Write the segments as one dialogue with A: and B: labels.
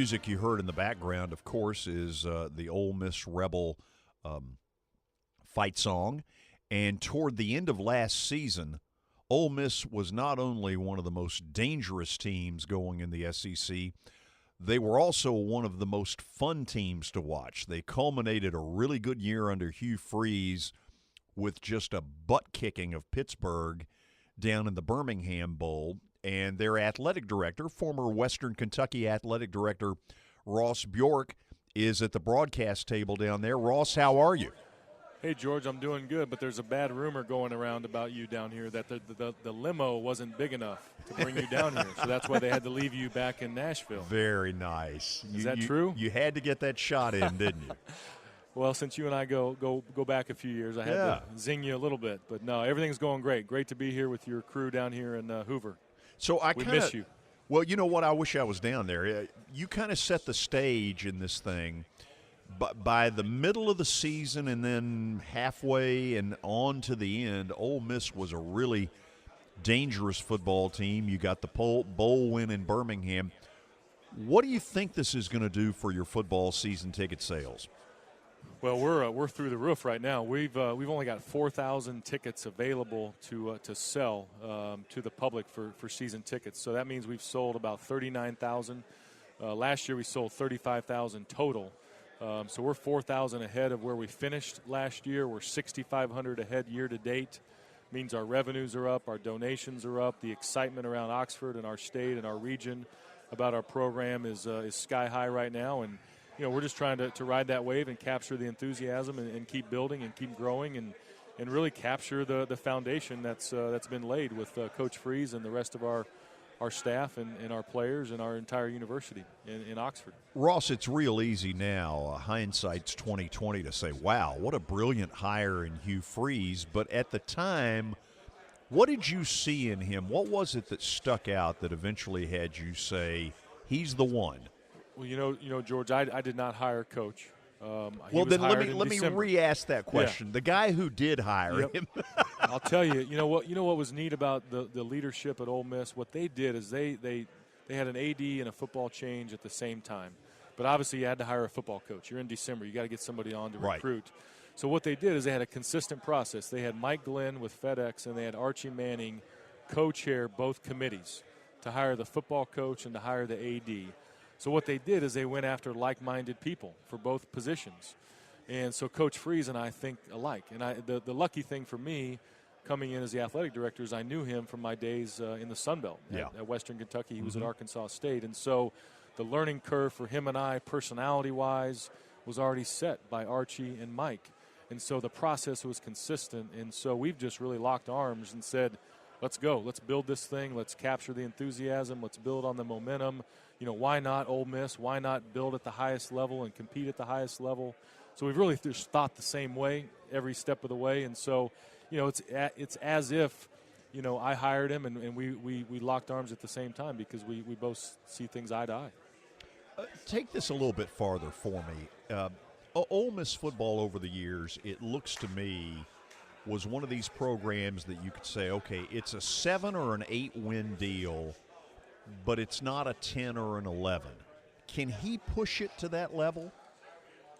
A: music you heard in the background, of course, is the Ole Miss Rebel fight song. And toward the end of last season, Ole Miss was not only one of the most dangerous teams going in the SEC, they were also one of the most fun teams to watch. They culminated a really good year under Hugh Freeze with just a butt-kicking of Pittsburgh down in the Birmingham Bowl. And their athletic director, former Western Kentucky athletic director Ross Bjork, is at the broadcast table down there. Ross, how are you?
B: Hey, George, I'm doing good, but there's a bad rumor going around about you down here that the limo wasn't big enough to bring you down here. So that's why they had to leave you back in Nashville.
A: Very nice.
B: Is that true?
A: You had to get that shot in, didn't you?
B: Well, since you and I go back a few years, I had to zing you a little bit. But, no, everything's going great. Great to be here with your crew down here in Hoover.
A: So
B: we miss you.
A: Well, you know what? I wish I was down there. You kind of set the stage in this thing. But by the middle of the season and then halfway and on to the end, Ole Miss was a really dangerous football team. You got the bowl win in Birmingham. What do you think this is going to do for your football season ticket sales?
B: Well, we're through the roof right now. We've only got 4,000 tickets available to sell to the public for season tickets. So that means we've sold about 39,000. Last year we sold 35,000 total. So we're 4,000 ahead of where we finished last year. We're 6,500 ahead year to date. Means our revenues are up, our donations are up. The excitement around Oxford and our state and our region about our program is sky high right now. And you know, we're just trying to ride that wave and capture the enthusiasm and keep building and keep growing and really capture the foundation that's been laid with Coach Freeze and the rest of our staff and our players and our entire university in Oxford.
A: Ross, it's real easy now. Hindsight's 2020 to say, wow, what a brilliant hire in Hugh Freeze. But at the time, what did you see in him? What was it that stuck out that eventually had you say, he's the one?
B: Well, you know, George, I did not hire Coach.
A: Well, then let me re-ask that question. Yeah. The guy who did hire him.
B: I'll tell you. You know what was neat about the leadership at Ole Miss. What they did is they had an AD and a football change at the same time. But obviously, you had to hire a football coach. You're in December. You got to get somebody on to recruit. So what they did is they had a consistent process. They had Mike Glenn with FedEx, and they had Archie Manning co-chair both committees to hire the football coach and to hire the AD. So what they did is they went after like-minded people for both positions. And so Coach Freeze and I think alike. And the lucky thing for me coming in as the athletic director is I knew him from my days in the Sun Belt at Western Kentucky. He was at Arkansas State. And so the learning curve for him and I, personality-wise, was already set by Archie and Mike. And so the process was consistent. And so we've just really locked arms and said, let's go. Let's build this thing. Let's capture the enthusiasm. Let's build on the momentum. You know, why not Ole Miss? Why not build at the highest level and compete at the highest level? So we've really just thought the same way every step of the way. And so, you know, it's as if, you know, I hired him and we locked arms at the same time because we both see things eye to eye.
A: Take this a little bit farther for me. Ole Miss football over the years, it looks to me, was one of these programs that you could say, okay, it's a 7 or an 8 win deal, but it's not a 10 or an 11. Can he push it to that level?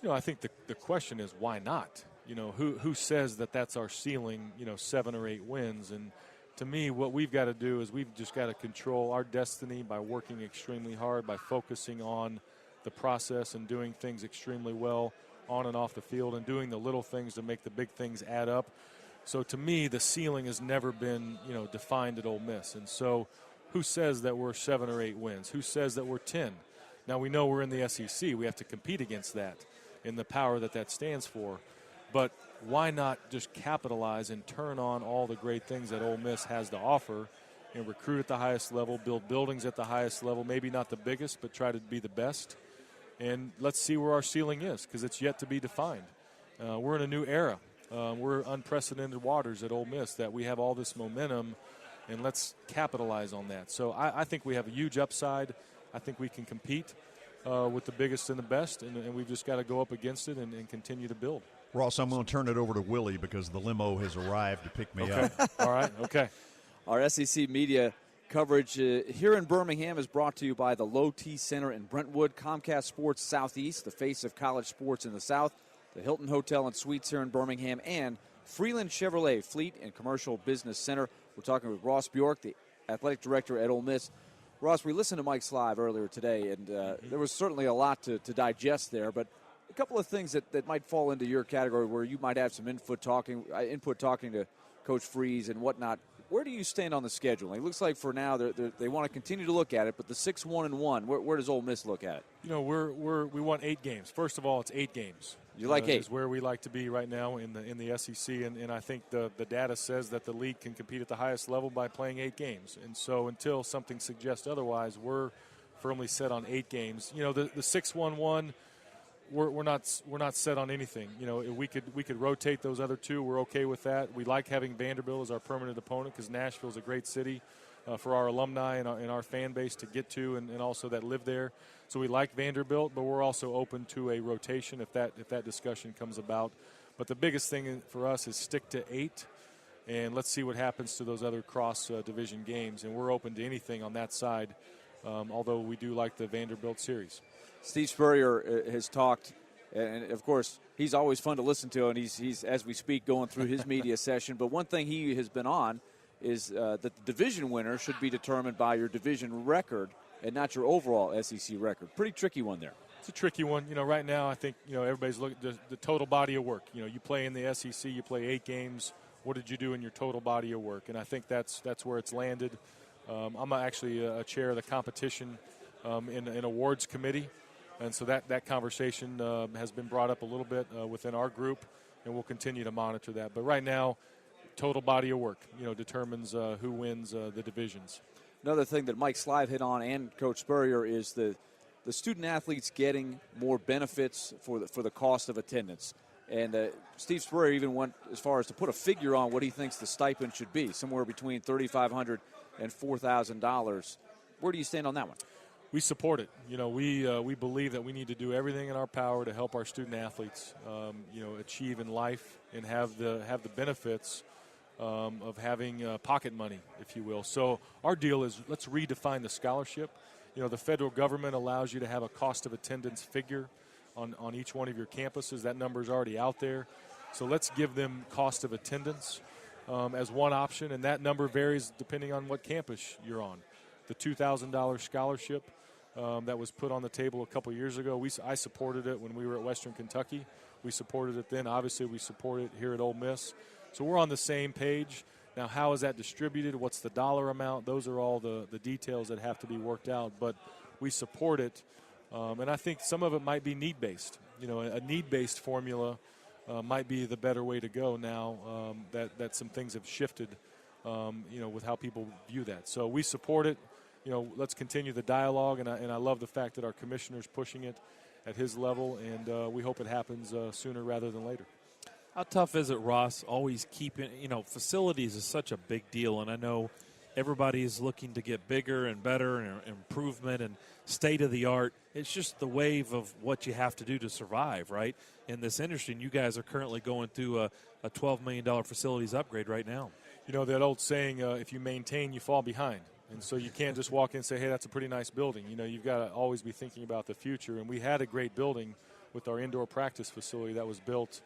B: You know, I think the question is why not? You know, who says that that's our ceiling, you know, 7 or 8 wins? And to me, what we've got to do is we've just got to control our destiny by working extremely hard, by focusing on the process and doing things extremely well on and off the field and doing the little things to make the big things add up. So to me, the ceiling has never been, you know, defined at Ole Miss. And so who says that we're 7 or 8 wins? Who says that we're 10? Now, we know we're in the SEC. We have to compete against that and the power that stands for. But why not just capitalize and turn on all the great things that Ole Miss has to offer and recruit at the highest level, build buildings at the highest level, maybe not the biggest, but try to be the best. And let's see where our ceiling is because it's yet to be defined. We're in a new era. We're unprecedented waters at Ole Miss that we have all this momentum, and let's capitalize on that. So I think we have a huge upside. I think we can compete with the biggest and the best, and we've just got to go up against it and continue to build.
A: Ross, I'm going to turn it over to Willie because the limo has arrived to pick me up.
B: All right, okay.
C: Our SEC media Coverage here in Birmingham is brought to you by the Low T Center in Brentwood, Comcast Sports Southeast, the face of college sports in the South, the Hilton Hotel and Suites here in Birmingham, and Freeland Chevrolet Fleet and Commercial Business Center. We're talking with Ross Bjork, the athletic director at Ole Miss. Ross, we listened to Mike's Live earlier today, and there was certainly a lot to digest there, but a couple of things that might fall into your category where you might have some input talking to Coach Freeze and whatnot. Where do you stand on the schedule? It looks like for now they want to continue to look at it, but the 6-1-1, where does Ole Miss look at it?
B: You know, we want 8 games. First of all, it's 8 games.
C: You like 8?
B: Is where we like to be right now in the SEC, and I think the data says that the league can compete at the highest level by playing 8 games. And so until something suggests otherwise, we're firmly set on 8 games. You know, the 6-1-1. We're not set on anything. You know, we could rotate those other 2. We're okay with that. We like having Vanderbilt as our permanent opponent because Nashville's a great city for our alumni and our fan base to get to, and also that live there. So we like Vanderbilt, but we're also open to a rotation if that discussion comes about. But the biggest thing for us is stick to 8, and let's see what happens to those other cross division games. And we're open to anything on that side, although we do like the Vanderbilt series.
C: Steve Spurrier has talked, and of course he's always fun to listen to, and he's as we speak going through his media session. But one thing he has been on is that the division winner should be determined by your division record and not your overall SEC record. Pretty tricky one there.
B: It's a tricky one. You know, right now I think, you know, everybody's looking at the total body of work. You know, you play in the SEC, you play 8 games. What did you do in your total body of work? And I think that's where it's landed. I'm actually a chair of the competition in awards committee. And so that conversation has been brought up a little bit within our group, and we'll continue to monitor that. But right now, total body of work, you know, determines who wins the divisions.
C: Another thing that Mike Slive hit on and Coach Spurrier is the student athletes getting more benefits for the cost of attendance. And Steve Spurrier even went as far as to put a figure on what he thinks the stipend should be, somewhere between $3,500 and $4,000. Where do you stand on that one?
B: We support it. You know, we believe that we need to do everything in our power to help our student athletes, you know, achieve in life and have the benefits of having pocket money, if you will. So our deal is let's redefine the scholarship. You know, the federal government allows you to have a cost of attendance figure on each one of your campuses. That number is already out there. So let's give them cost of attendance as one option, and that number varies depending on what campus you're on. The $2,000 scholarship that was put on the table a couple years ago, I supported it when we were at Western Kentucky. We supported it then. Obviously, we support it here at Ole Miss. So we're on the same page. Now, how is that distributed? What's the dollar amount? Those are all the details that have to be worked out. But we support it. And I think some of it might be need-based. You know, a need-based formula might be the better way to go now that some things have shifted, you know, with how people view that. So we support it. You know, let's continue the dialogue, and I love the fact that our commissioner's pushing it at his level, and we hope it happens sooner rather than later.
D: How tough is it, Ross, always keeping, you know, facilities is such a big deal, and I know everybody is looking to get bigger and better and improvement and state-of-the-art. It's just the wave of what you have to do to survive, right, in this industry, and you guys are currently going through a $12 million facilities upgrade right now.
B: You know, that old saying, if you maintain, you fall behind. And so you can't just walk in and say, hey, that's a pretty nice building. You know, you've got to always be thinking about the future. And we had a great building with our indoor practice facility that was built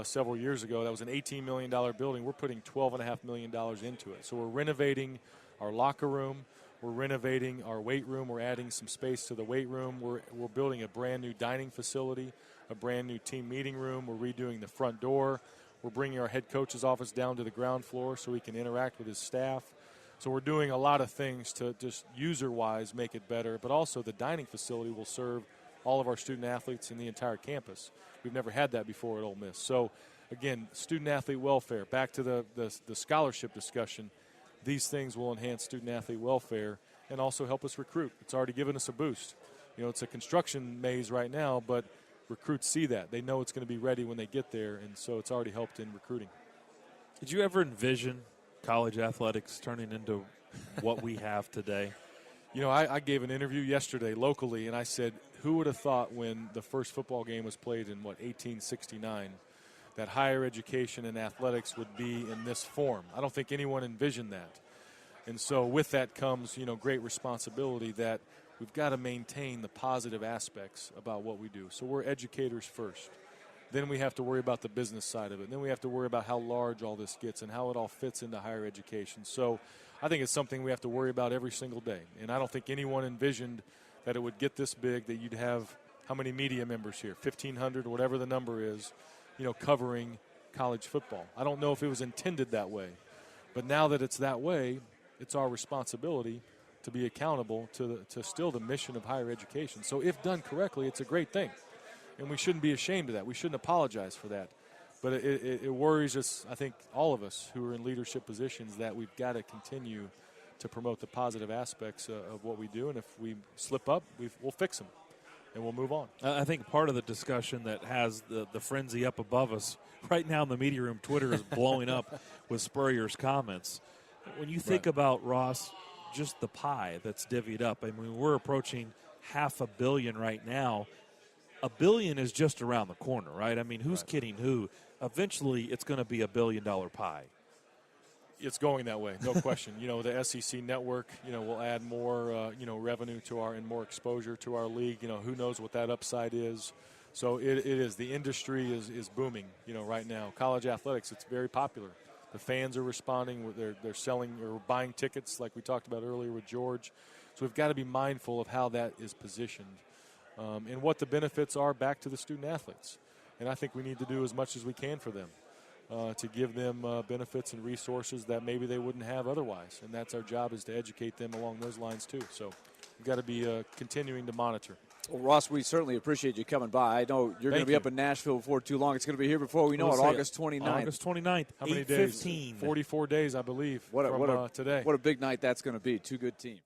B: several years ago. That was an $18 million building. We're putting $12.5 million into it. So we're renovating our locker room. We're renovating our weight room. We're adding some space to the weight room. We're building a brand-new dining facility, a brand-new team meeting room. We're redoing the front door. We're bringing our head coach's office down to the ground floor so he can interact with his staff. So we're doing a lot of things to just user-wise make it better, but also the dining facility will serve all of our student-athletes in the entire campus. We've never had that before at Ole Miss. So, again, student-athlete welfare, back to the scholarship discussion, these things will enhance student-athlete welfare and also help us recruit. It's already given us a boost. You know, it's a construction maze right now, but recruits see that. They know it's going to be ready when they get there, and so it's already helped in recruiting.
D: Did you ever envision college athletics turning into what we have today?
B: You know, I gave an interview yesterday locally, and I said, who would have thought when the first football game was played in, 1869, that higher education and athletics would be in this form? I don't think anyone envisioned that. And so with that comes, great responsibility that we've got to maintain the positive aspects about what we do. So we're educators first. Then we have to worry about the business side of it. Then we have to worry about how large all this gets and how it all fits into higher education. So I think it's something we have to worry about every single day. And I don't think anyone envisioned that it would get this big, that you'd have how many media members here, 1,500, whatever the number is, covering college football. I don't know if it was intended that way. But now that it's that way, it's our responsibility to be accountable to still the mission of higher education. So if done correctly, it's a great thing. And we shouldn't be ashamed of that. We shouldn't apologize for that. But it worries us, I think, all of us who are in leadership positions, that we've got to continue to promote the positive aspects of what we do. And if we slip up, we'll fix them, and we'll move on.
D: I think part of the discussion that has the frenzy up above us right now in the media room, Twitter is blowing up with Spurrier's comments. When you think about, Ross, just the pie that's divvied up, I mean, we're approaching $500 million right now. $1 billion is just around the corner, right? I mean, who's kidding who? Eventually, it's going to be $1 billion pie.
B: It's going that way, no question. The SEC network, will add more, revenue to and more exposure to our league. Who knows what that upside is. So it is. The industry is booming, right now. College athletics, it's very popular. The fans are responding. They're selling or buying tickets like we talked about earlier with George. So we've got to be mindful of how that is positioned and what the benefits are back to the student athletes. And I think we need to do as much as we can for them to give them benefits and resources that maybe they wouldn't have otherwise. And that's our job, is to educate them along those lines too. So we've got to be continuing to monitor.
C: Well, Ross, we certainly appreciate you coming by. I know you're going to be up in Nashville before too long. It's going to be here before we know it, August 29th.
D: August 29th,
B: how many days? 44 days, I believe, from today.
C: What a big night that's going to be. Two good teams.